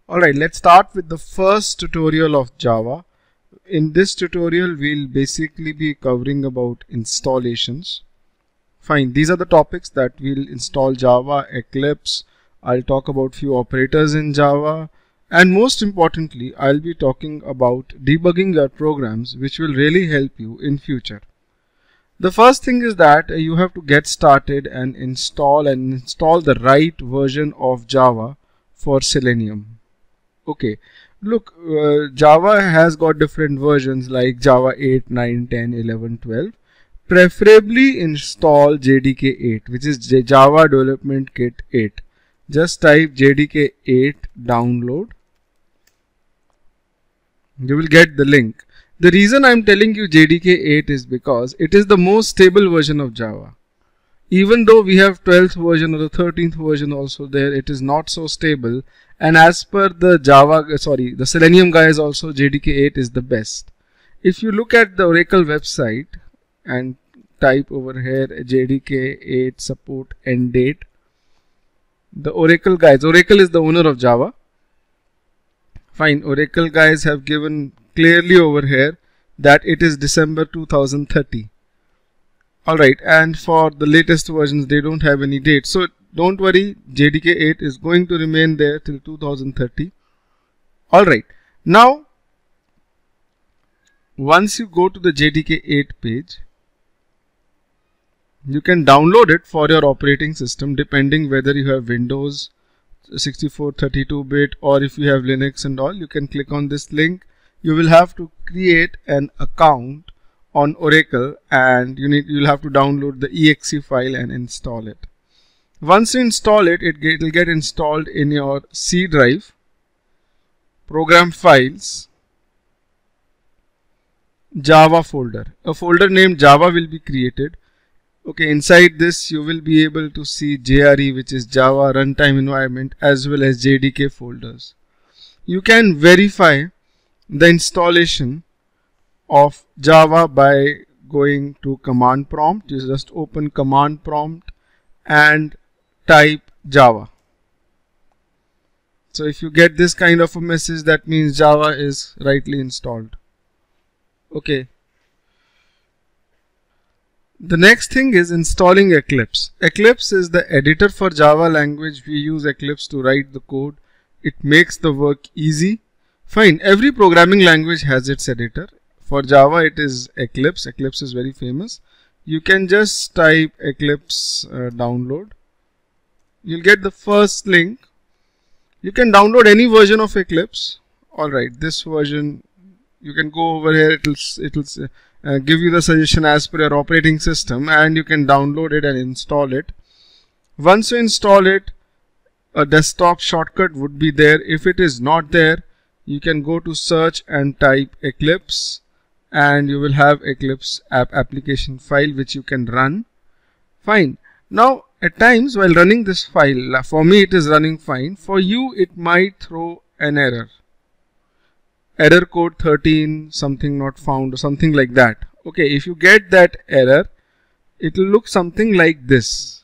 Alright, let's start with the first tutorial of Java. In this tutorial, we'll basically be covering about installations. Fine, these are the topics that we'll install: Java, Eclipse. I'll talk about few operators in Java, and most importantly, I'll be talking about debugging your programs, which will really help you in future. The first thing is that you have to get started and install the right version of Java for Selenium. Okay, look, Java has got different versions like Java 8, 9, 10, 11, 12. Preferably install JDK 8, which is Java Development Kit 8. Just type JDK 8 download. You will get the link. The reason I'm telling you JDK 8 is because it is the most stable version of Java. Even though we have 12th version or the 13th version also there, it is not so stable. And as per the the Selenium guys also, JDK 8 is the best. If you look at the Oracle website and type over here JDK 8 support end date, the Oracle guys, Oracle is the owner of Java. Fine, Oracle guys have given clearly over here that it is December 2030. Alright, and for the latest versions they don't have any date, so don't worry, JDK 8 is going to remain there till 2030. Alright, now once you go to the JDK 8 page, you can download it for your operating system depending whether you have Windows 64, 32-bit or if you have Linux and all. You can click on this link. You will have to create an account on Oracle and you'll have to download the exe file and install it. Once you install it, it will get installed in your C drive, program files, Java folder. A folder named Java will be created. Okay, inside this you will be able to see JRE, which is Java Runtime Environment, as well as JDK folders. You can verify the installation of Java by going to command prompt. You just open command prompt and type Java. So if you get this kind of a message, that means Java is rightly installed. Okay. The next thing is installing Eclipse. Eclipse is the editor for Java language. We use Eclipse to write the code. It makes the work easy. Fine, every programming language has its editor. For Java it is Eclipse. Eclipse is very famous. You can just type Eclipse download. You'll get the first link. You can download any version of Eclipse. Alright, this version, you can go over here. It'll give you the suggestion as per your operating system, and you can download it and install it. Once you install it, a desktop shortcut would be there. If it is not there, you can go to search and type Eclipse, and you will have Eclipse application file which you can run. Fine. Now at times while running this file, for me it is running fine. For you it might throw an error. Error code 13 something not found or something like that. Okay, if you get that error, it will look something like this.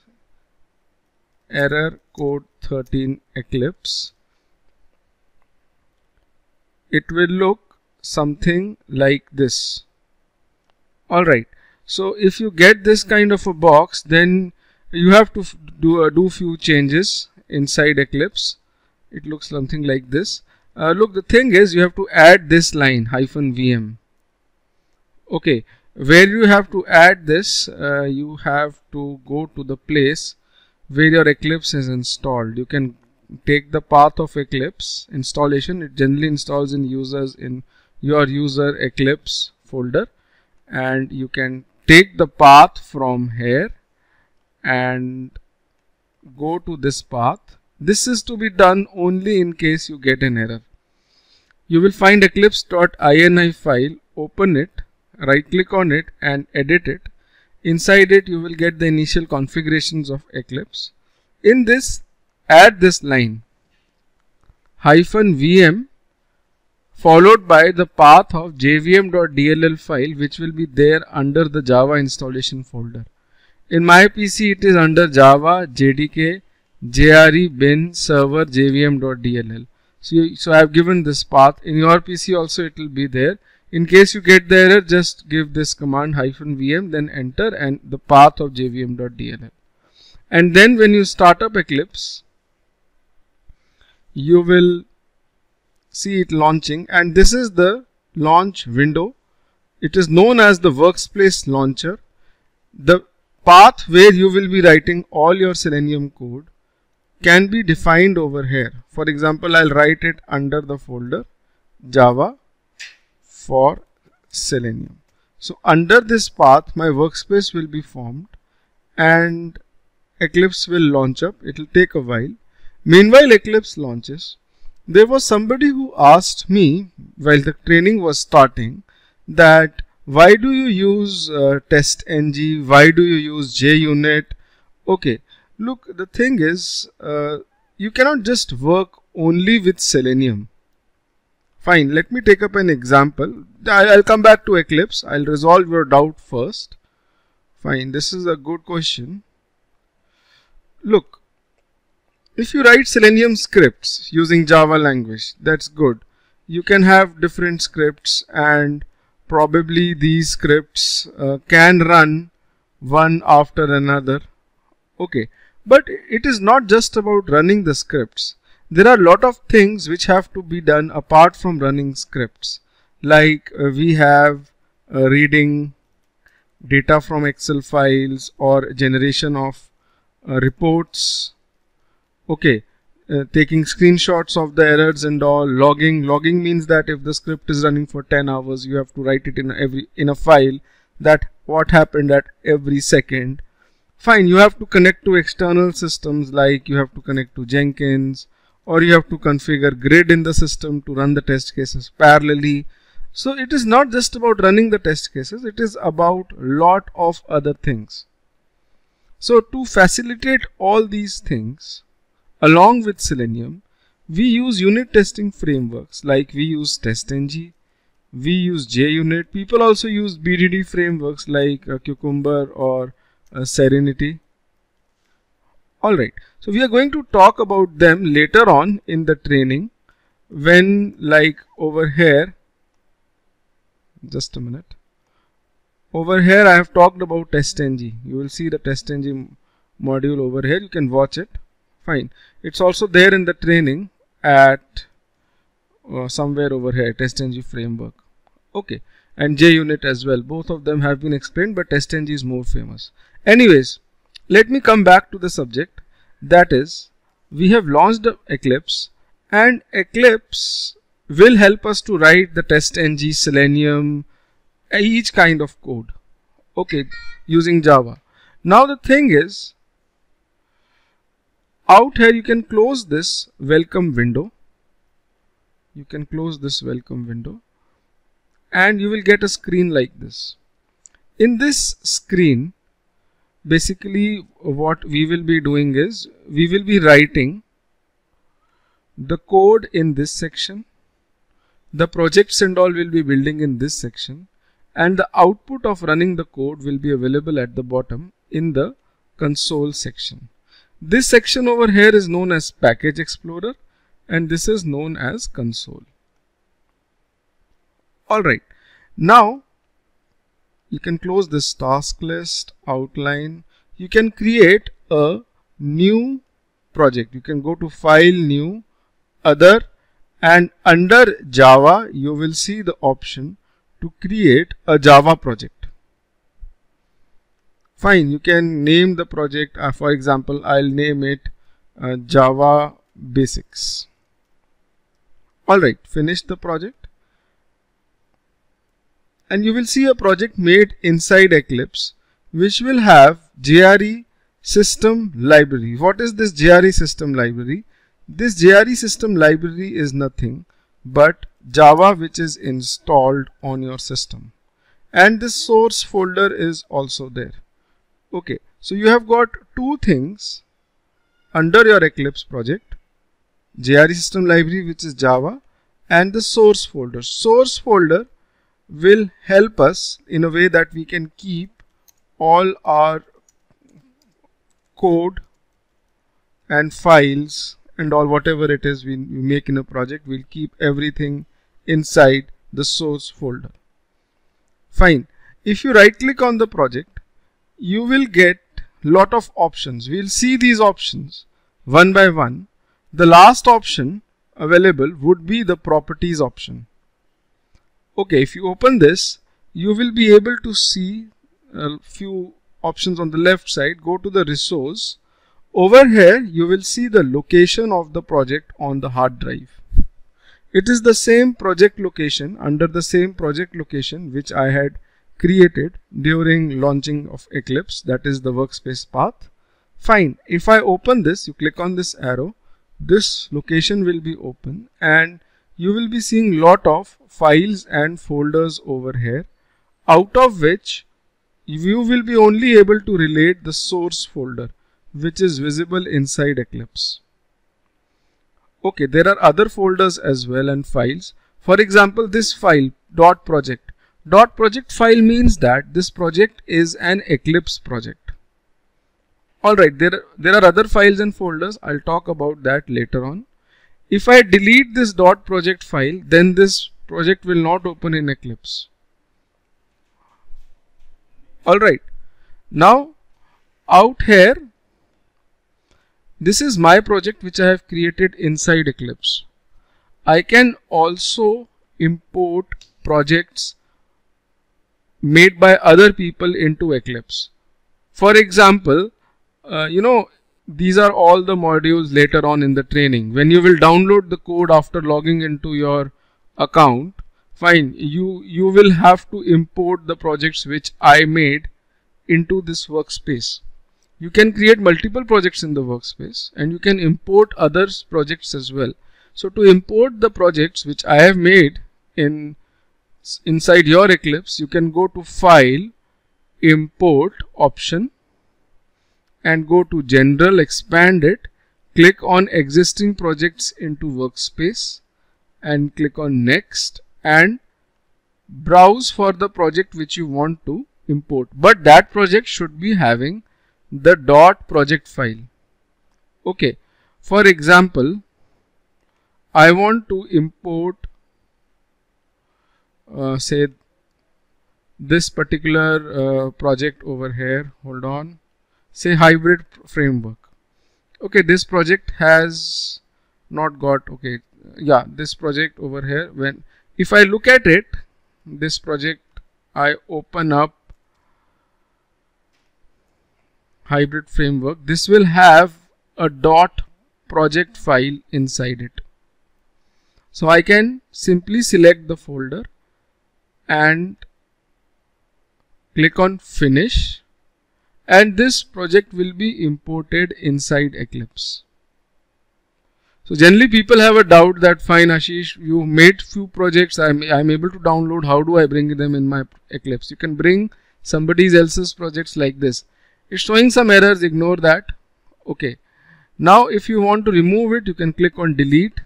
Error code 13 Eclipse. It will look something like this. Alright, so if you get this kind of a box, then you have to do few changes inside Eclipse. It looks something like this. Look, the thing is you have to add this line -vm. Okay, where you have to add this, you have to go to the place where your Eclipse is installed. You can take the path of Eclipse installation. It generally installs in your user Eclipse folder, and you can take the path from here and go to this path. This is to be done only in case you get an error. You will find eclipse.ini file, open it, right click on it and edit it. Inside it you will get the initial configurations of Eclipse. In this, add this line -vm followed by the path of jvm.dll file, which will be there under the Java installation folder. In my PC it is under Java JDK JRE bin server jvm.dll. So I have given this path. In your PC also it will be there. In case you get the error, just give this command -vm, then enter and the path of jvm.dll. And then when you start up Eclipse, you will see it launching, and this is the launch window. It is known as the workspace launcher. The path where you will be writing all your Selenium code can be defined over here. For example, I'll write it under the folder Java for Selenium. So under this path, my workspace will be formed and Eclipse will launch up. It will take a while. Meanwhile, Eclipse launches. There was somebody who asked me while the training was starting that why do you use TestNG? Why do you use JUnit? Okay, look, the thing is you cannot just work only with Selenium. Fine, let me take up an example. I'll come back to Eclipse. I'll resolve your doubt first. Fine, this is a good question. Look, if you write Selenium scripts using Java language, that's good. You can have different scripts, and probably these scripts can run one after another. Okay, but it is not just about running the scripts. There are a lot of things which have to be done apart from running scripts. Like we have reading data from Excel files or generation of reports. Okay, taking screenshots of the errors and all. Logging means that if the script is running for 10 hours, you have to write it in a file that what happened at every second. Fine, you have to connect to external systems, like you have to connect to Jenkins, or you have to configure grid in the system to run the test cases parallelly. So it is not just about running the test cases, it is about lot of other things. So to facilitate all these things, along with Selenium, we use unit testing frameworks, like we use TestNG, we use JUnit. People also use BDD frameworks like Cucumber or Serenity. Alright, so we are going to talk about them later on in the training, when, like over here, just a minute, over here I have talked about TestNG. You will see the TestNG module over here. You can watch it. Fine, it's also there in the training at somewhere over here, TestNG framework. Okay, and JUnit as well. Both of them have been explained, but TestNG is more famous. Anyways, let me come back to the subject. That is, we have launched Eclipse, and Eclipse will help us to write the TestNG, Selenium, each kind of code. Okay, using Java. Now the thing is, out here you can close this welcome window. You can close this welcome window, and you will get a screen like this. In this screen, basically what we will be doing is we will be writing the code in this section, the projects and all will be building in this section, and the output of running the code will be available at the bottom in the console section. This section over here is known as Package Explorer, and this is known as console. Alright, now you can close this task list, outline. You can create a new project. You can go to File, New, Other, and under Java you will see the option to create a Java project. Fine, you can name the project. For example, I'll name it Java Basics. Alright, finish the project. And you will see a project made inside Eclipse, which will have JRE system library. What is this JRE system library? This JRE system library is nothing but Java which is installed on your system. And this source folder is also there. Okay, so you have got two things under your Eclipse project: JRE system library, which is Java, and the source folder. Source folder will help us in a way that we can keep all our code and files and all whatever it is we make in a project, we'll keep everything inside the source folder. Fine. If you right click on the project, you will get lot of options. We'll see these options one by one. The last option available would be the properties option. Okay, if you open this, you will be able to see a few options on the left side. Go to the resource. Over here you will see the location of the project on the hard drive. It is the same project location, under the same project location which I had created during launching of Eclipse, that is the workspace path. Fine. If I open this, you click on this arrow, this location will be open and you will be seeing lot of files and folders over here, out of which you will be only able to relate the source folder which is visible inside Eclipse. Okay, there are other folders as well and files. For example, this file .project. .project file means that this project is an Eclipse project. Alright, there are other files and folders. I'll talk about that later on. If I delete this .project file, then this project will not open in Eclipse. Alright, now out here, this is my project which I have created inside Eclipse. I can also import projects made by other people into Eclipse. For example, these are all the modules later on in the training. When you will download the code after logging into your account, fine, you will have to import the projects which I made into this workspace. You can create multiple projects in the workspace and you can import others projects as well. So to import the projects which I have made inside your Eclipse, you can go to File, Import option and go to General, expand it, click on Existing Projects into Workspace and click on Next and browse for the project which you want to import. But that project should be having the .project file. Okay, for example, I want to import say this particular project over here. Hold on, say hybrid framework. Okay, this project has not got, okay, yeah, this project over here. If I look at it, this project, I open up hybrid framework, this will have a .project file inside it. So I can simply select the folder and click on Finish and this project will be imported inside Eclipse. So generally people have a doubt that, fine Ashish, you made few projects, I'm able to download, how do I bring them in my Eclipse? You can bring somebody else's projects like this. It's showing some errors, ignore that. Okay, now if you want to remove it, you can click on Delete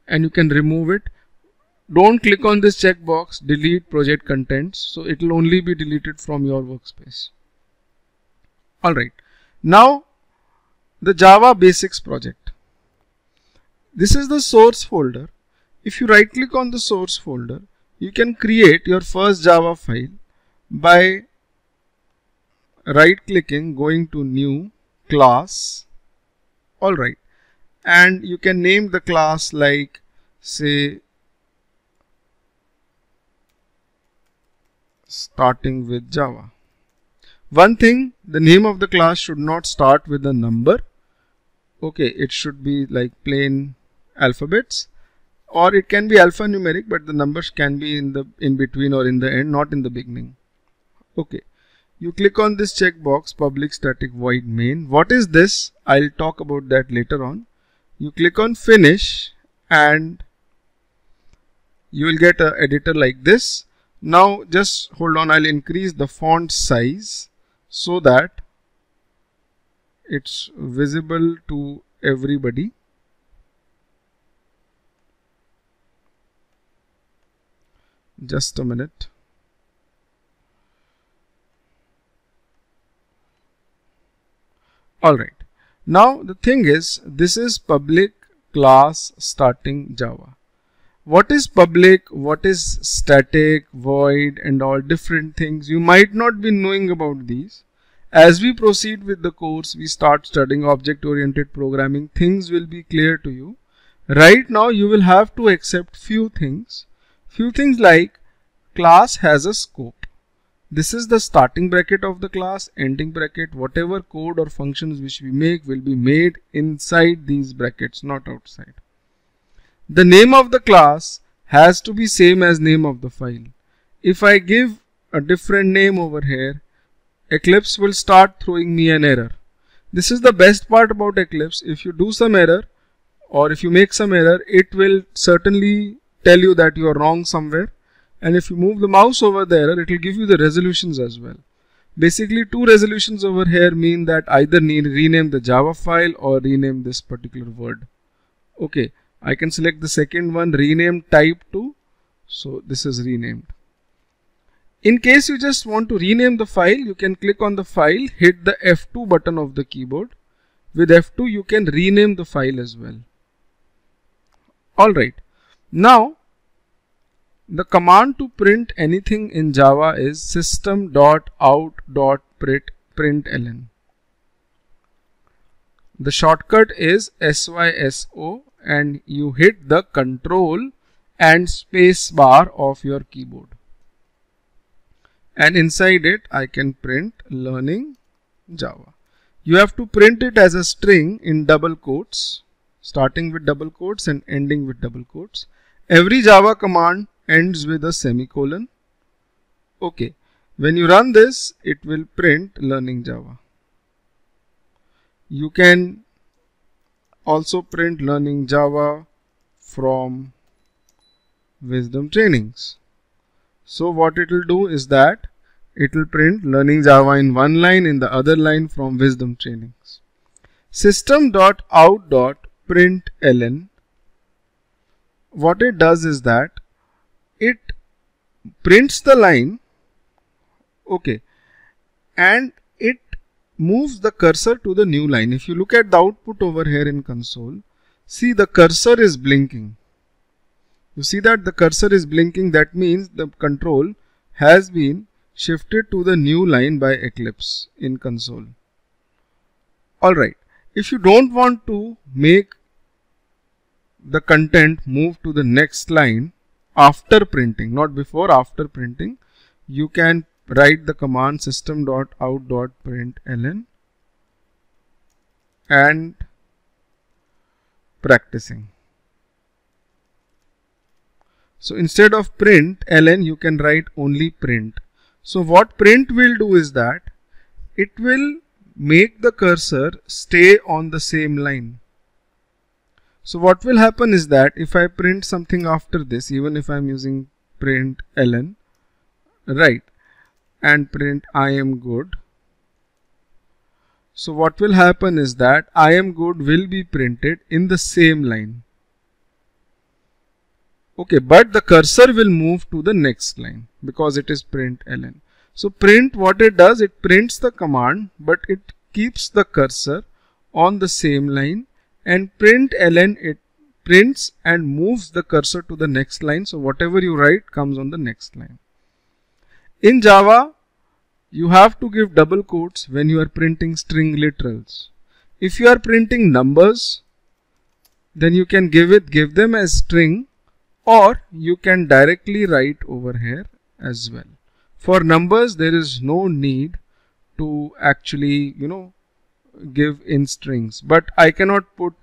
and you can remove it. Don't click on this checkbox, Delete project contents, so it will only be deleted from your workspace. Alright, now the Java Basics project. This is the source folder. If you right click on the source folder, you can create your first Java file by right clicking, going to New Class. Alright, and you can name the class like, say, starting with Java. One thing, the name of the class should not start with a number. Okay, it should be like plain alphabets, or it can be alphanumeric, but the numbers can be in between or in the end, not in the beginning. Okay, you click on this checkbox, public static void main. What is this? I'll talk about that later on. You click on Finish and you will get an editor like this. Now just hold on, I'll increase the font size so that it's visible to everybody. Just a minute. Alright, now the thing is, this is public class starting Java. What is public, what is static, void, and all different things? You might not be knowing about these. As we proceed with the course, we start studying object-oriented programming, things will be clear to you. Right now, you will have to accept few things. Few things like class has a scope. This is the starting bracket of the class, ending bracket. Whatever code or functions which we make will be made inside these brackets, not outside. The name of the class has to be same as name of the file. If I give a different name over here, Eclipse will start throwing me an error. This is the best part about Eclipse. If you do some error or if you make some error, it will certainly tell you that you are wrong somewhere. And if you move the mouse over the error, it will give you the resolutions as well. Basically, two resolutions over here mean that either rename the Java file or rename this particular word. Okay, I can select the second one, rename type to. So this is renamed. In case you just want to rename the file, you can click on the file, hit the F2 button of the keyboard. With F2, you can rename the file as well. Alright, now the command to print anything in Java is system.out.println. The shortcut is SYSO and you hit the control and space bar of your keyboard. And inside it I can print learning Java. You have to print it as a string in double quotes, starting with double quotes and ending with double quotes. Every Java command ends with a semicolon. Okay, when you run this, it will print learning Java. You can also print learning Java from Wisdom Trainings. So what it will do is that it will print learning Java in one line, in the other line from Wisdom Trainings. System.out.println, what it does is that it prints the line, okay, and it moves the cursor to the new line. If you look at the output over here in console, see the cursor is blinking. You see that the cursor is blinking, that means the control has been shifted to the new line by Eclipse in console. Alright, if you don't want to make the content move to the next line after printing, not before, after printing, you can write the command system.out.println and practicing. So instead of print ln, you can write only print. So what print will do is that it will make the cursor stay on the same line. So what will happen is that if I print something after this, even if I am using print ln, right, and print I am good. So what will happen is that I am good will be printed in the same line. Okay, but the cursor will move to the next line because it is print ln. So print, what it does, it prints the command, but it keeps the cursor on the same line, and print ln, it prints and moves the cursor to the next line. So whatever you write comes on the next line. In Java, you have to give double quotes when you are printing string literals. If you are printing numbers, then you can give them as string, or you can directly write over here as well. For numbers, there is no need to actually, give in strings, but I cannot put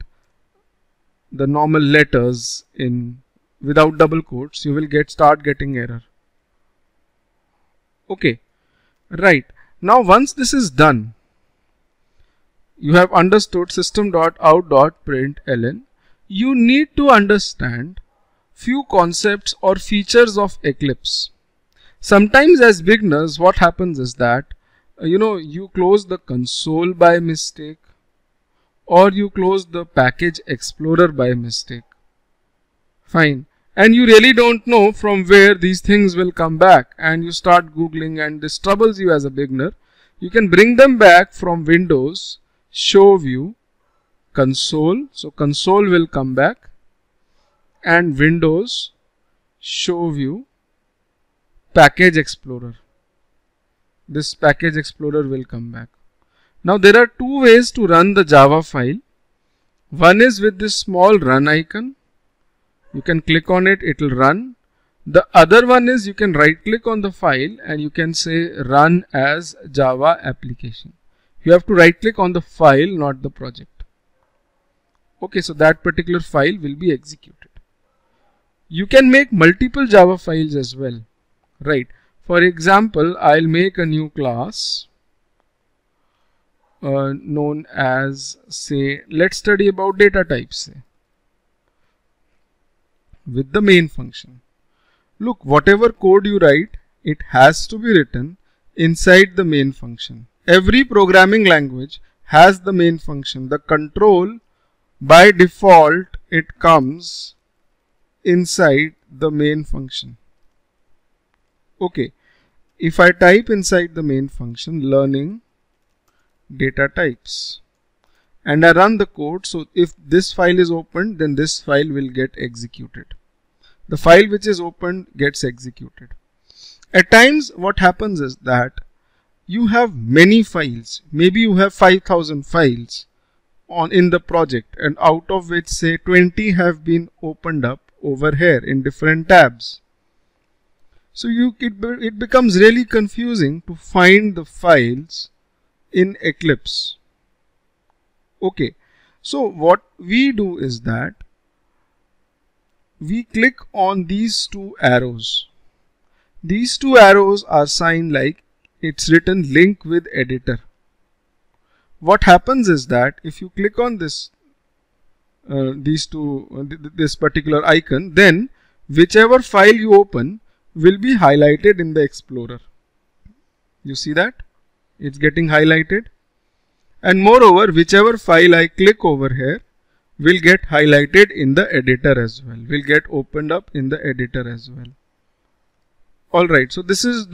the normal letters in without double quotes. You will start getting error. Okay, right. Now once this is done, you have understood system.out.println. You need to understand few concepts or features of Eclipse. Sometimes as beginners, what happens is that you close the console by mistake, or you close the package explorer by mistake. Fine. And you really don't know from where these things will come back, and you start googling, and this troubles you as a beginner. You can bring them back from Windows, Show View, console. So console will come back, and Windows show view package explorer. This package explorer will come back. Now there are two ways to run the Java file. One is with this small run icon. You can click on it, it will run. The other one is you can right click on the file and you can say run as Java application. You have to right click on the file, not the project. Okay, so that particular file will be executed. You can make multiple Java files as well, right? For example, I'll make a new class known as, say, let's study about data types, say, with the main function. Look, whatever code you write, it has to be written inside the main function. Every programming language has the main function. The control, by default, it comes inside the main function. Okay, if I type inside the main function learning data types and I run the code, so if this file is opened, then this file will get executed. The file which is opened gets executed. At times what happens is that you have many files. Maybe you have 5,000 files in the project, and out of which say 20 have been opened up over here in different tabs. So it becomes really confusing to find the files in Eclipse. Okay, so what we do is that we click on these two arrows. These two arrows are signed like it's written link with editor. What happens is that if you click on this this particular icon, then whichever file you open will be highlighted in the Explorer. You see that? It's getting highlighted. And moreover, whichever file I click over here will get highlighted in the editor as well, will get opened up in the editor as well. Alright, so this is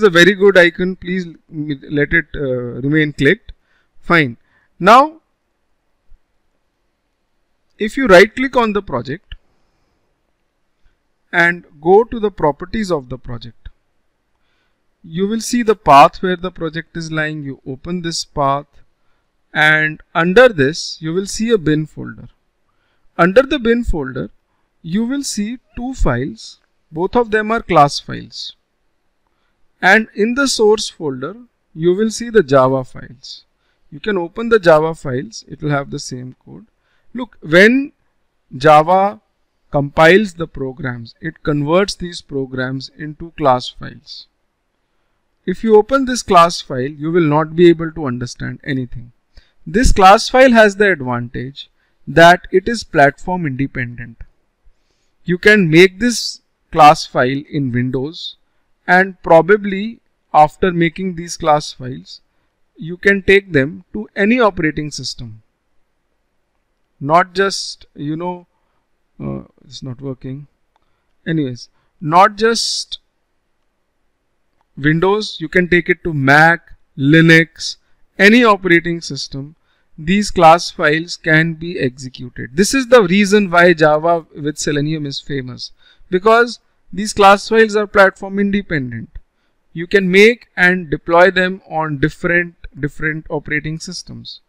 a very good icon. Please let it remain clicked. Fine. Now, if you right click on the project and go to the properties of the project, you will see the path where the project is lying. You open this path, and under this you will see a bin folder. Under the bin folder you will see two files. Both of them are class files, and in the source folder you will see the Java files. You can open the Java files, it will have the same code. Look, when Java compiles the programs, it converts these programs into class files. If you open this class file, you will not be able to understand anything. This class file has the advantage that it is platform independent. You can make this class file in Windows, and probably after making these class files, you can take them to any operating system. Not just, it's not working. Anyways, not just Windows, you can take it to Mac, Linux, any operating system. These class files can be executed. This is the reason why Java with Selenium is famous, because these class files are platform independent. You can make and deploy them on different operating systems.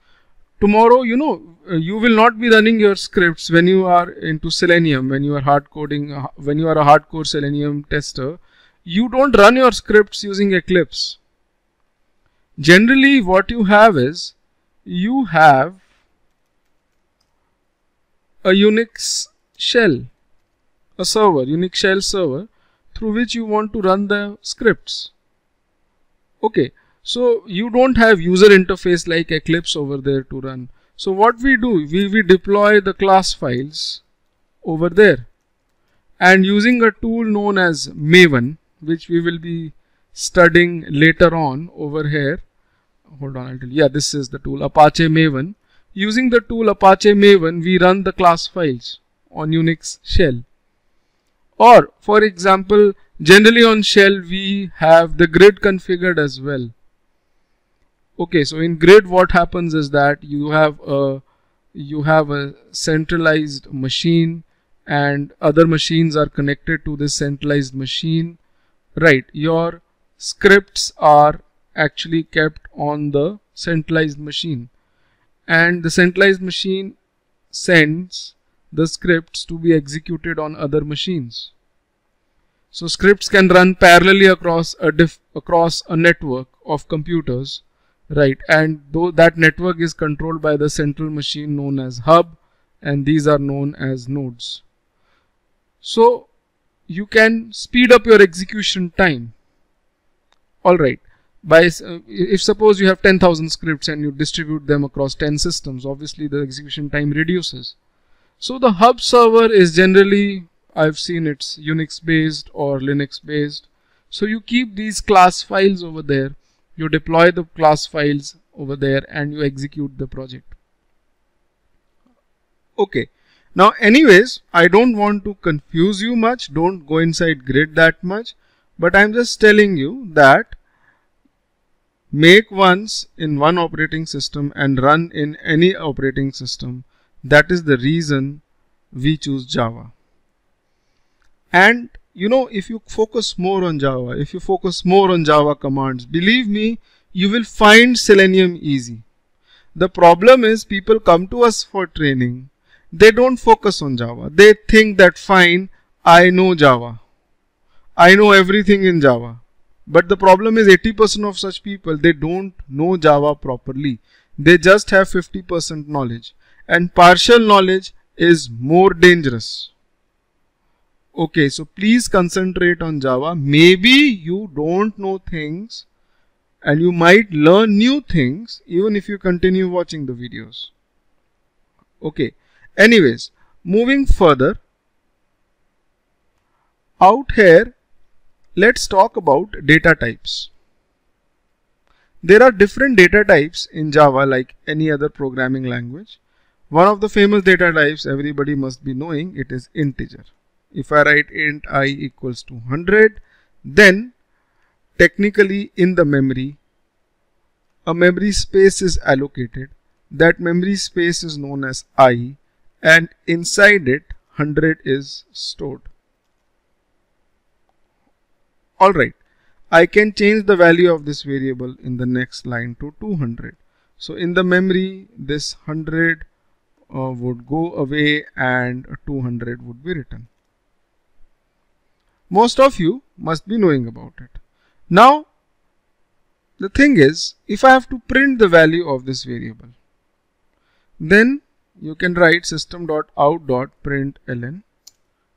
Tomorrow, you will not be running your scripts when you are into Selenium, when you are hard coding, when you are a hardcore Selenium tester. You don't run your scripts using Eclipse. Generally, what you have is, you have a Unix shell, a server, Unix shell server, through which you want to run the scripts. Okay, so you don't have user interface like Eclipse over there to run. So what we do, we deploy the class files over there, and using a tool known as Maven, which we will be studying later on over here. Hold on, I'll tell you. Yeah, this is the tool, Apache Maven. Using the tool Apache Maven, we run the class files on Unix shell. Or, for example, generally on shell we have the grid configured as well. Okay, so in grid what happens is that you have a you have a centralized machine and other machines are connected to this centralized machine, right? Your scripts are actually kept on the centralized machine, and the centralized machine sends the scripts to be executed on other machines. So scripts can run parallelly across a network of computers, right? And though that network is controlled by the central machine known as hub, and these are known as nodes. So you can speed up your execution time. All right. If suppose you have 10,000 scripts and you distribute them across 10 systems, obviously the execution time reduces. So the hub server is generally, I've seen it's Unix based or Linux based. So you keep these class files over there, you deploy the class files over there, and you execute the project. Okay. Now anyways, I don't want to confuse you much, don't go inside grid that much, but I'm just telling you that make once in one operating system and run in any operating system. That is the reason we choose Java. And you know, if you focus more on Java, if you focus more on Java commands, believe me, you will find Selenium easy. The problem is people come to us for training. They don't focus on Java. They think that fine, I know Java. I know everything in Java. But the problem is 80% of such people, they don't know Java properly. They just have 50% knowledge. And partial knowledge is more dangerous. Okay, so please concentrate on Java. Maybe you don't know things and you might learn new things even if you continue watching the videos. Okay, anyways, moving further, out here, let's talk about data types. There are different data types in Java like any other programming language. One of the famous data types everybody must be knowing, it is integer. If I write int I equals to 100, then technically in the memory, a memory space is allocated. That memory space is known as I, and inside it 100 is stored. Alright, I can change the value of this variable in the next line to 200. So in the memory, this 100 would go away and 200 would be written. Most of you must be knowing about it. Now, the thing is, if I have to print the value of this variable, then you can write system.out.println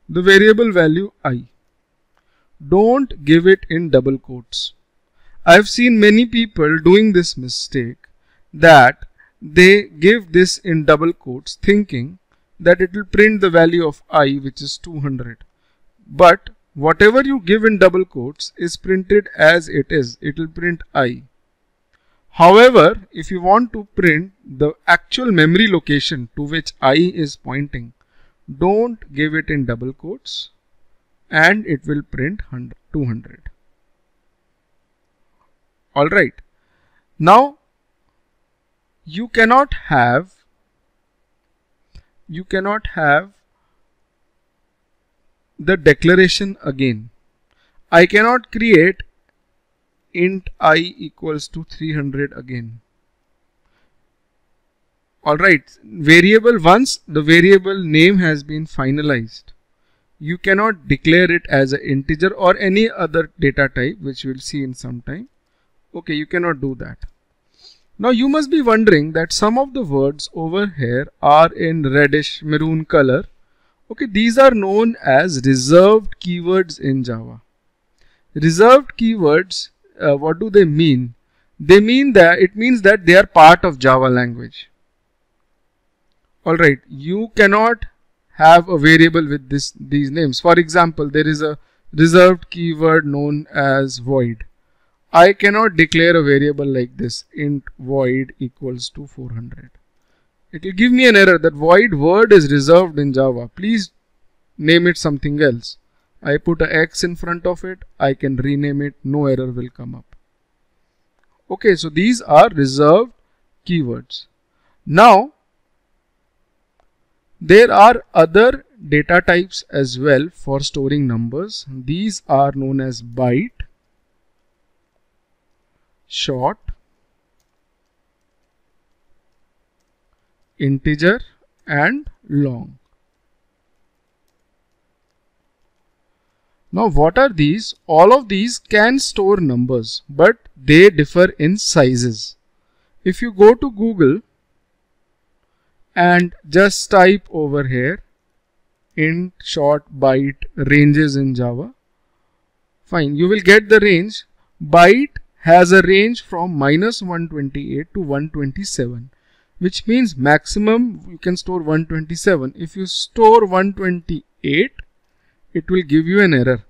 the variable value I. Don't give it in double quotes. I've seen many people doing this mistake that they give this in double quotes thinking that it will print the value of I, which is 200. But whatever you give in double quotes is printed as it is. It will print I. However, if you want to print the actual memory location to which I is pointing, don't give it in double quotes and it will print 200. Alright. Now, you cannot have the declaration again. I cannot create int I equals to 300 again. Alright, once the variable name has been finalized, you cannot declare it as an integer or any other data type, which we'll see in some time. Okay, you cannot do that. Now you must be wondering that some of the words over here are in reddish maroon color. Okay, these are known as reserved keywords in Java. Reserved keywords, what do they mean? It means that they are part of Java language. Alright, you cannot have a variable with these names. For example, there is a reserved keyword known as void. I cannot declare a variable like this, int void equals to 400. It will give me an error that void word is reserved in Java. Please name it something else. I put a X in front of it, I can rename it, no error will come up. Okay, so these are reserved keywords. Now, There are other data types as well for storing numbers. These are known as byte, short, integer and long. Now what are these? All of these can store numbers, but they differ in sizes. If you go to Google and just type over here int, short, byte, ranges in Java, fine, you will get the range. Byte has a range from -128 to 127, which means maximum you can store 127. If you store 128, it will give you an error.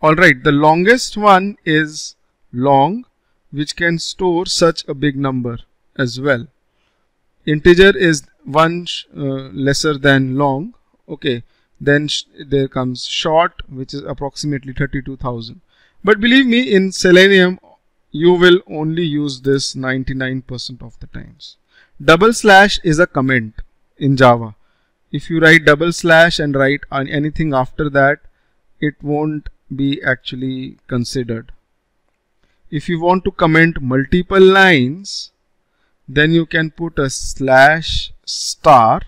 Alright, the longest one is long, which can store such a big number as well. Integer is one lesser than long. Okay, then there comes short, which is approximately 32,000. But believe me, in Selenium you will only use this 99% of the times. Double slash is a comment in Java. If you write double slash and write anything after that, it won't be actually considered. If you want to comment multiple lines, then you can put a slash, star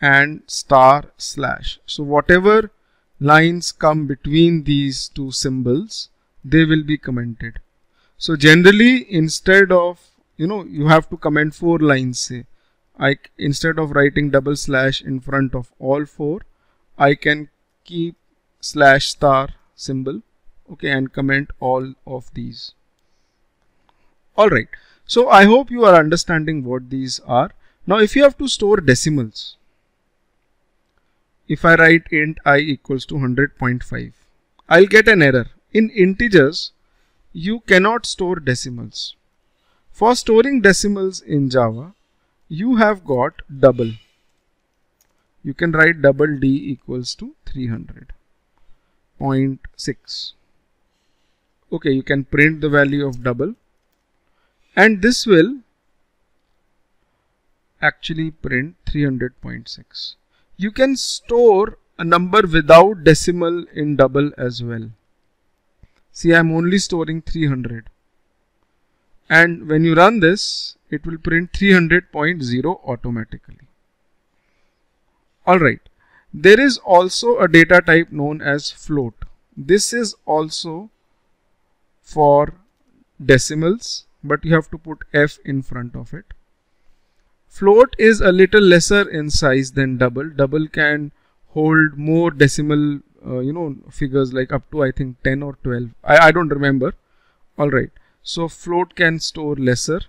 and star slash. So whatever lines come between these two symbols, they will be commented. So generally, instead of, you have to comment 4 lines, say, instead of writing double slash in front of all 4, I can keep slash star symbol, okay, and comment all of these. Alright, so I hope you are understanding what these are. Now if you have to store decimals, if I write int I equals to 100.5, I'll get an error. In integers, you cannot store decimals. For storing decimals in Java, you have got double. You can write double D equals to 300.6. Okay, you can print the value of double, and this will actually print 300.6. You can store a number without decimal in double as well. See, I am only storing 300. And when you run this, it will print 300.0 automatically. Alright, there is also a data type known as float. This is also for decimals, but you have to put F in front of it. Float is a little lesser in size than double. Double can hold more decimal figures, like up to I think 10 or 12. I don't remember. Alright, so float can store lesser,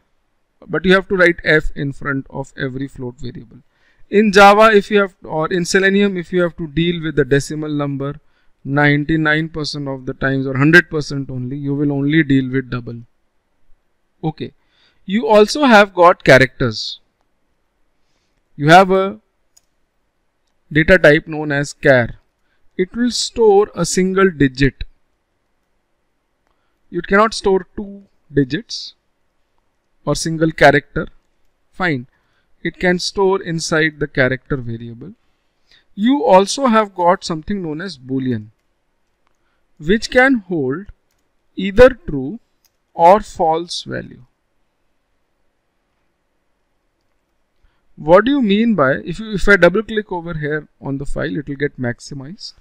but you have to write F in front of every float variable. In Java, if you have, or in Selenium, if you have to deal with the decimal number, 99% of the times or 100% only, you will only deal with double. Okay, you also have got characters. You have a data type known as char. It will store a single digit. You cannot store 2 digits or single character. Fine. It can store inside the character variable. You also have got something known as boolean, which can hold either true or false value. What do you mean by, if I double click over here on the file, it will get maximized.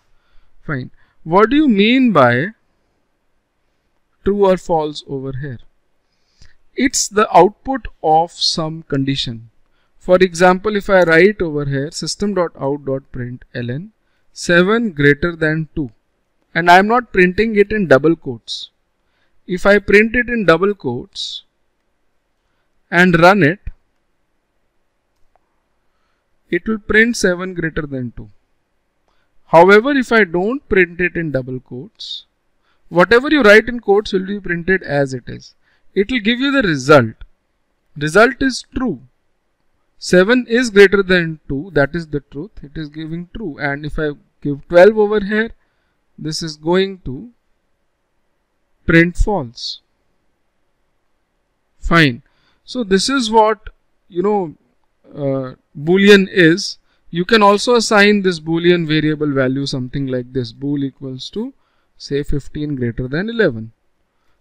Fine. What do you mean by true or false over here? It's the output of some condition. For example, if I write over here system.out.println 7 greater than 2, and I am not printing it in double quotes. If I print it in double quotes and run it, it will print 7 greater than 2. However, if I don't print it in double quotes, whatever you write in quotes will be printed as it is. It will give you the result. Result is true. 7 is greater than 2, that is the truth. It is giving true. And if I give 12 over here, this is going to print false. Fine. So this is what boolean is, you can also assign this boolean variable value something like this: bool equals to say 15 greater than 11.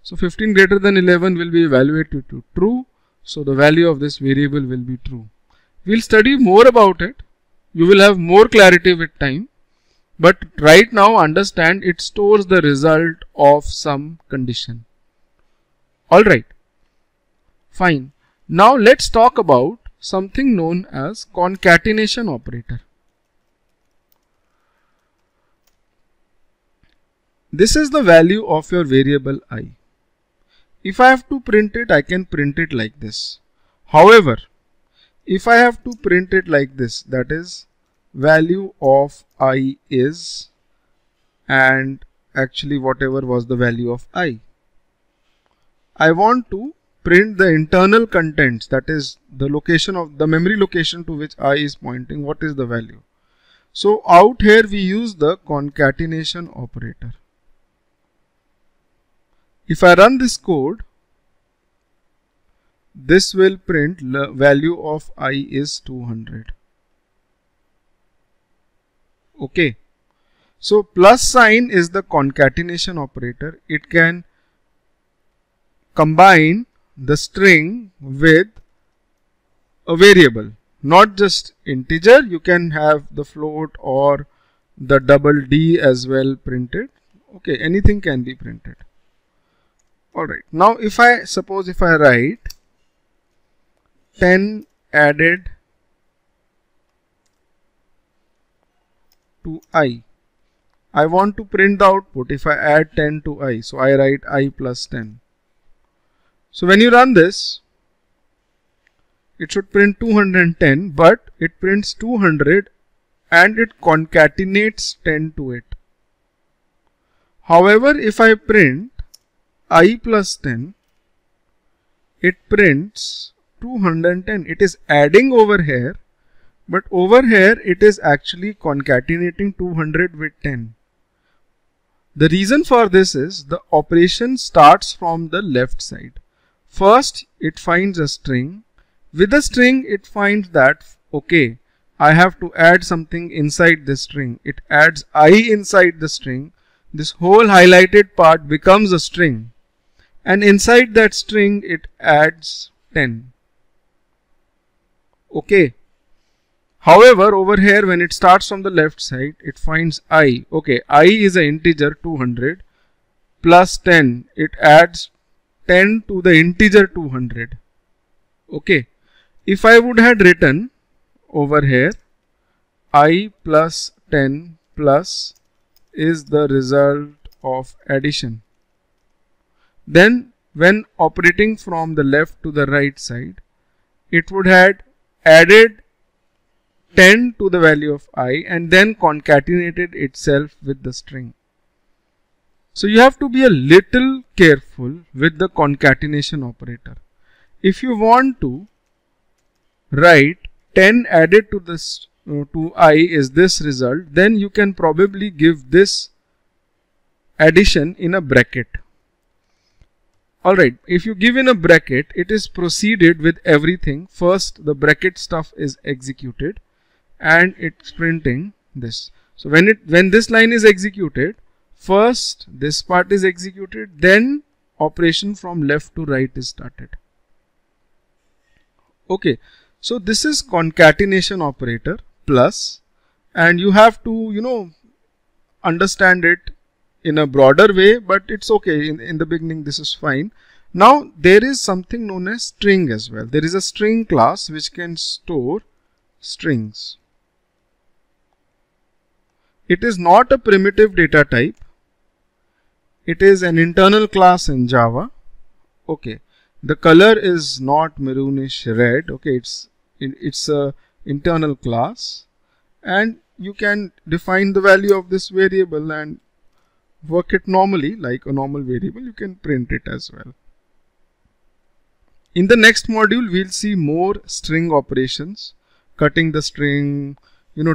So 15 greater than 11 will be evaluated to true. So the value of this variable will be true. We'll study more about it. You will have more clarity with time. But right now understand it stores the result of some condition. Alright. Fine. Now let's talk about something known as concatenation operator. This is the value of your variable I. If I have to print it, I can print it like this. However, if I have to print it like this, that is value of I is, and actually whatever was the value of I want to print the internal contents, that is the location of the memory location to which I is pointing, what is the value. So out here we use the concatenation operator. If I run this code, this will print the value of I is 200. Okay. So plus sign is the concatenation operator. It can combine the string with a variable, not just integer. You can have the float or the double D as well printed. Okay, anything can be printed. Alright, now if I write 10 added to I want to print the output if I add 10 to I. So I write I plus 10. So when you run this, it should print 210, but it prints 200 and it concatenates 10 to it. However, if I print I plus 10, it prints 210. It is adding over here, but over here it is actually concatenating 200 with 10. The reason for this is the operation starts from the left side. First, it finds a string. With the string, it finds that, okay, I have to add something inside the string. It adds I inside the string. This whole highlighted part becomes a string. And inside that string, it adds 10. Okay. However, over here, when it starts from the left side, it finds I. Okay, I is an integer 200 plus 10. It adds 10 to the integer 200. Okay. If I would have written over here, I plus 10 plus is the result of addition. Then when operating from the left to the right side, it would have added 10 to the value of I and then concatenated itself with the string. So you have to be a little careful with the concatenation operator. If you want to write 10 added to this to I is this result, then you can probably give this addition in a bracket. Alright, if you give in a bracket, it is proceeded with everything. First, the bracket stuff is executed and it's printing this. So when this line is executed, first this part is executed, then operation from left to right is started. Okay, so this is concatenation operator plus, and you have to understand it in a broader way, but it's okay. In the beginning this is fine. Now there is something known as string as well. There is a string class which can store strings. It is not a primitive data type. It is an internal class in Java. Okay, the color is not maroonish red. Okay, it's a internal class, and you can define the value of this variable and work it normally like a normal variable. You can print it as well. In the next module, we'll see more string operations, cutting the string,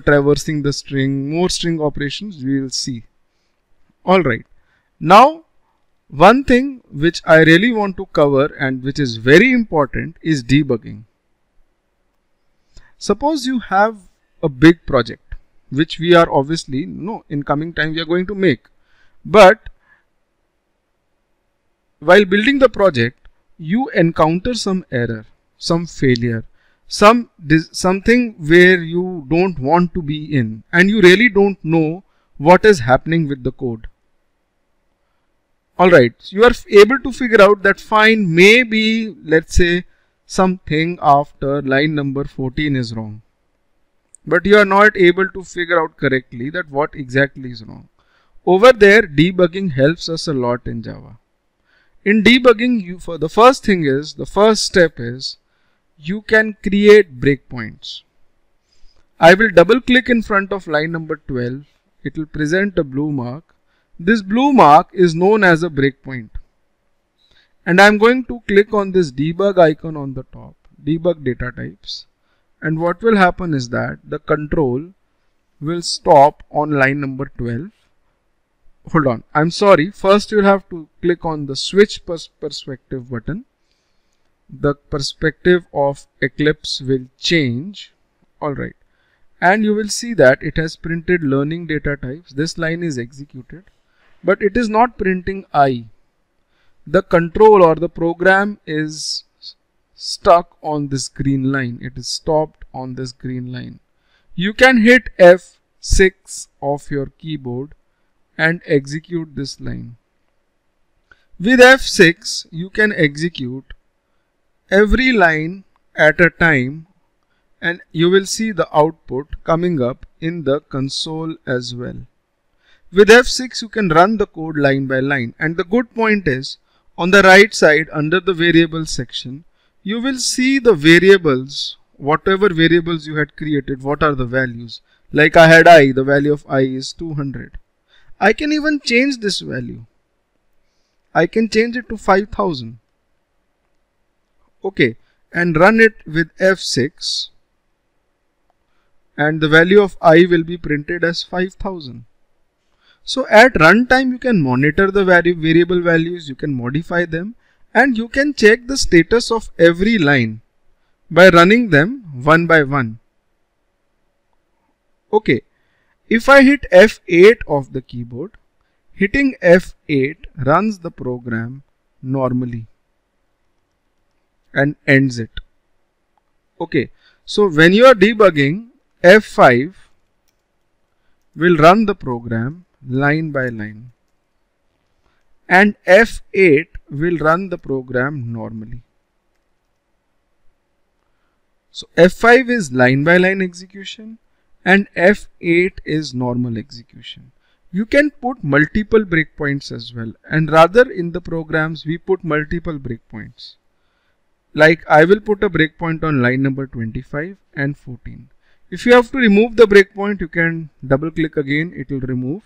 traversing the string, more string operations we will see. Alright, now one thing which I really want to cover and which is very important is debugging. Suppose you have a big project, which we are obviously, in coming time we are going to make. But while building the project, you encounter some error, some failure, something where you don't want to be in, and you really don't know what is happening with the code. Alright, you are able to figure out that fine, maybe let's say something after line number 14 is wrong. But you are not able to figure out correctly that what exactly is wrong. Over there, debugging helps us a lot in Java. In debugging, the first step is you can create breakpoints. I will double click in front of line number 12. It will present a blue mark. This blue mark is known as a breakpoint. And I am going to click on this debug icon on the top, debug data types. And what will happen is that the control will stop on line number 12. Hold on, I'm sorry. First you'll have to click on the switch perspective button. The perspective of Eclipse will change. Alright. And you will see that it has printed learning data types. This line is executed, but it is not printing I. The control or the program is stuck on this green line. It is stopped on this green line. You can hit F6 of your keyboard and execute this line. With F6, you can execute every line at a time, and you will see the output coming up in the console as well. With F6, you can run the code line by line, and the good point is on the right side under the variables section, you will see the variables, whatever variables you had created, what are the values. Like I had I, the value of I is 200. I can even change this value. I can change it to 5000. Okay, and run it with F6, and the value of I will be printed as 5000. So at runtime you can monitor the variable values, you can modify them, and you can check the status of every line by running them one by one. Okay, if I hit F8 of the keyboard, hitting F8 runs the program normally and ends it. Okay, so when you are debugging, F5 will run the program line by line, and F8 will run the program normally. So F5 is line by line execution and F8 is normal execution. You can put multiple breakpoints as well, and rather in the programs we put multiple breakpoints. Like I will put a breakpoint on line number 25 and 14. If you have to remove the breakpoint, you can double click again, it will remove,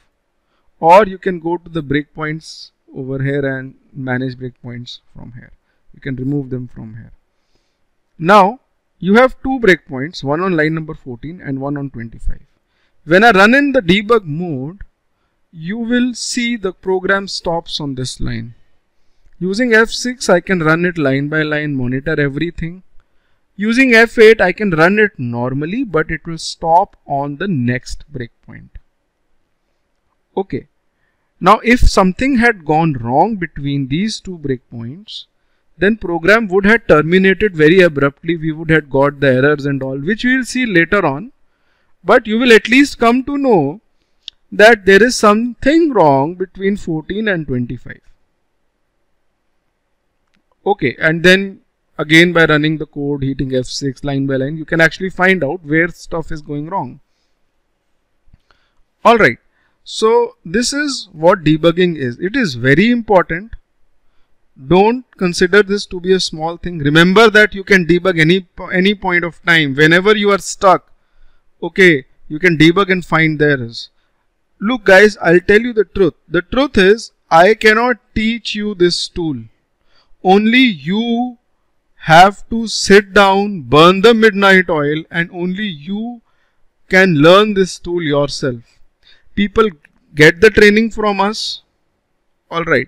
or you can go to the breakpoints over here and manage breakpoints from here. You can remove them from here. Now you have two breakpoints, one on line number 14 and one on 25. When I run in the debug mode, you will see the program stops on this line. Using F6, I can run it line by line, monitor everything. Using F8, I can run it normally, but it will stop on the next breakpoint. Okay. Now, if something had gone wrong between these two breakpoints, then program would have terminated very abruptly. We would have got the errors and all, which we will see later on. But you will at least come to know that there is something wrong between 14 and 25. Okay, and then again by running the code, hitting F6 line by line, you can actually find out where stuff is going wrong. Alright, so this is what debugging is. It is very important. Don't consider this to be a small thing. Remember that you can debug any point of time. Whenever you are stuck, okay, you can debug and find the errors. Look guys, I'll tell you the truth. The truth is, I cannot teach you this tool. Only you have to sit down, burn the midnight oil, and only you can learn this tool yourself. People get the training from us, alright,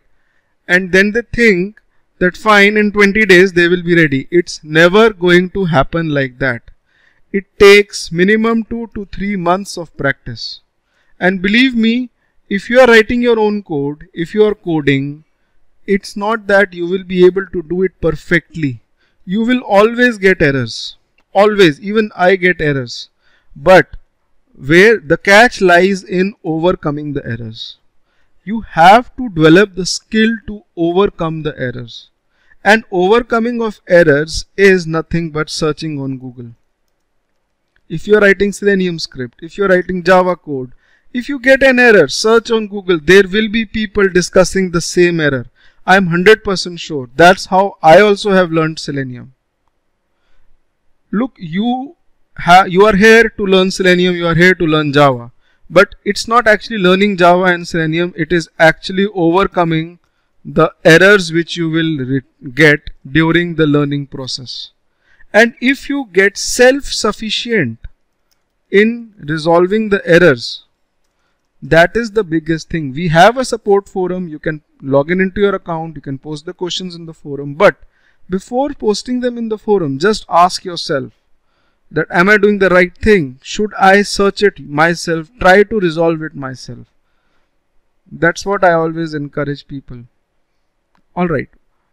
and then they think that fine, in 20 days they will be ready. It's never going to happen like that. it takes minimum 2 to 3 months of practice. And believe me, if you are writing your own code, if you are coding, it's not that you will be able to do it perfectly. You will always get errors. Always. Even I get errors. But where the catch lies in overcoming the errors. You have to develop the skill to overcome the errors. And overcoming of errors is nothing but searching on Google. If you are writing Selenium script, if you are writing Java code, if you get an error, search on Google. There will be people discussing the same error. I am 100% sure. That's how I also have learned Selenium. Look, you are here to learn Selenium, you are here to learn Java. But it's not actually learning Java and Selenium, it is actually overcoming the errors which you will get during the learning process. And if you get self-sufficient in resolving the errors, that is the biggest thing. We have a support forum. You can log in into your account. You can post the questions in the forum. But before posting them in the forum, just ask yourself that am I doing the right thing? Should I search it myself? Try to resolve it myself. That's what I always encourage people. Alright.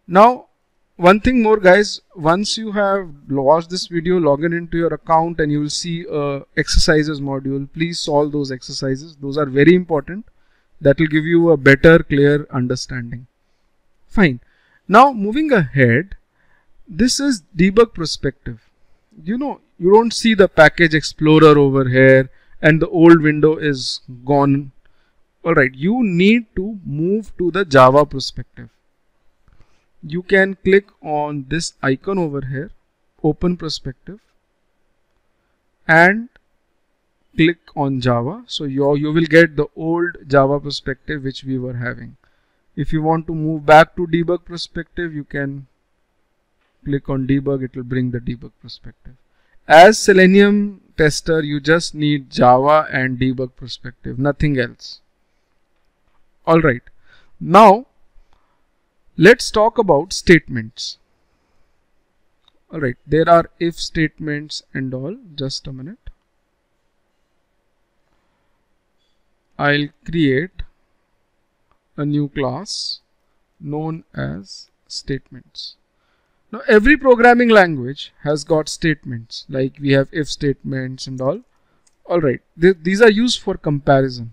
Now, one thing more guys, once you have watched this video, log in into your account and you will see exercises module. Please solve those exercises. Those are very important. That will give you a better, clear understanding. Fine. Now moving ahead, this is debug perspective. You know, you don't see the package explorer over here and the old window is gone. Alright, you need to move to the Java perspective. You can click on this icon over here, open perspective, and click on Java. So you will get the old Java perspective which we were having. If you want to move back to debug perspective, you can click on debug, it will bring the debug perspective. As Selenium tester, you just need Java and debug perspective, nothing else. Alright, now let's talk about statements. Alright, there are if statements and all. Just a minute. I'll create a new class known as statements. Now every programming language has got statements, like we have if statements and all. Alright, these are used for comparison.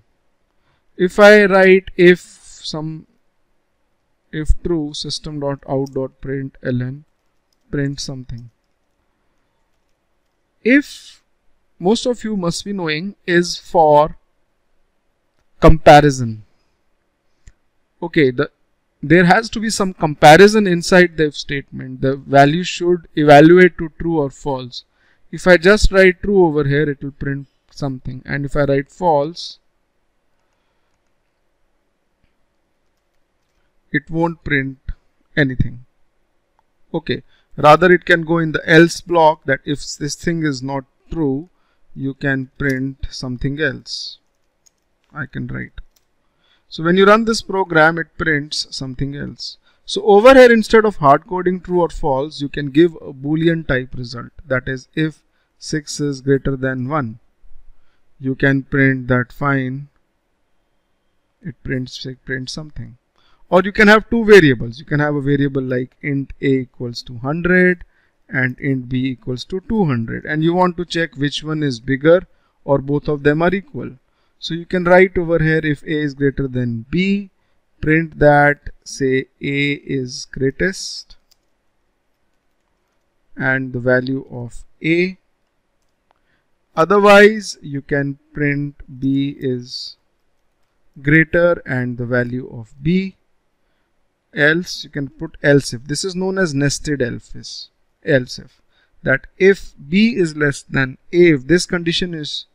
If I write if true system.out.println print something. If, most of you must be knowing, is for comparison. Okay, there has to be some comparison inside the if statement. The value should evaluate to true or false. If I just write true over here, it will print something, and if I write false, it won't print anything. Okay, rather it can go in the else block, that if this thing is not true, you can print something else. I can write. So when you run this program, it prints something else. So over here, instead of hard coding true or false, you can give a boolean type result. That is, if 6 is greater than 1, you can print that fine. It prints something. Or you can have two variables. You can have a variable like int a equals to 100 and int b equals to 200, and you want to check which one is bigger or both of them are equal. So you can write over here, if a is greater than b, print that, say a is greatest and the value of a. Otherwise you can print b is greater and the value of b. Else you can put else if. This is known as nested else if. That if b is less than a, if this condition is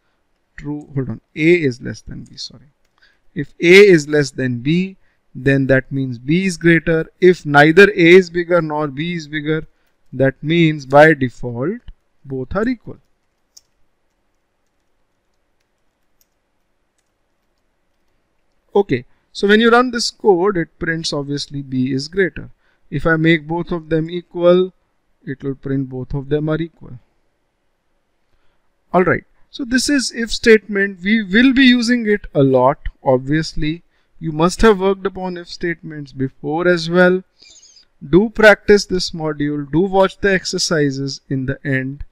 true, hold on, a is less than b, sorry. If a is less than b, then that means b is greater. If neither a is bigger nor b is bigger, that means by default both are equal. Okay. So when you run this code, it prints obviously b is greater. If I make both of them equal, it will print both of them are equal. Alright, so this is if statement. We will be using it a lot. Obviously, you must have worked upon if statements before as well. Do practice this module. Do watch the exercises in the end.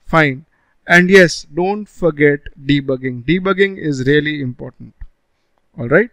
Fine. And yes, don't forget debugging. Debugging is really important. Alright.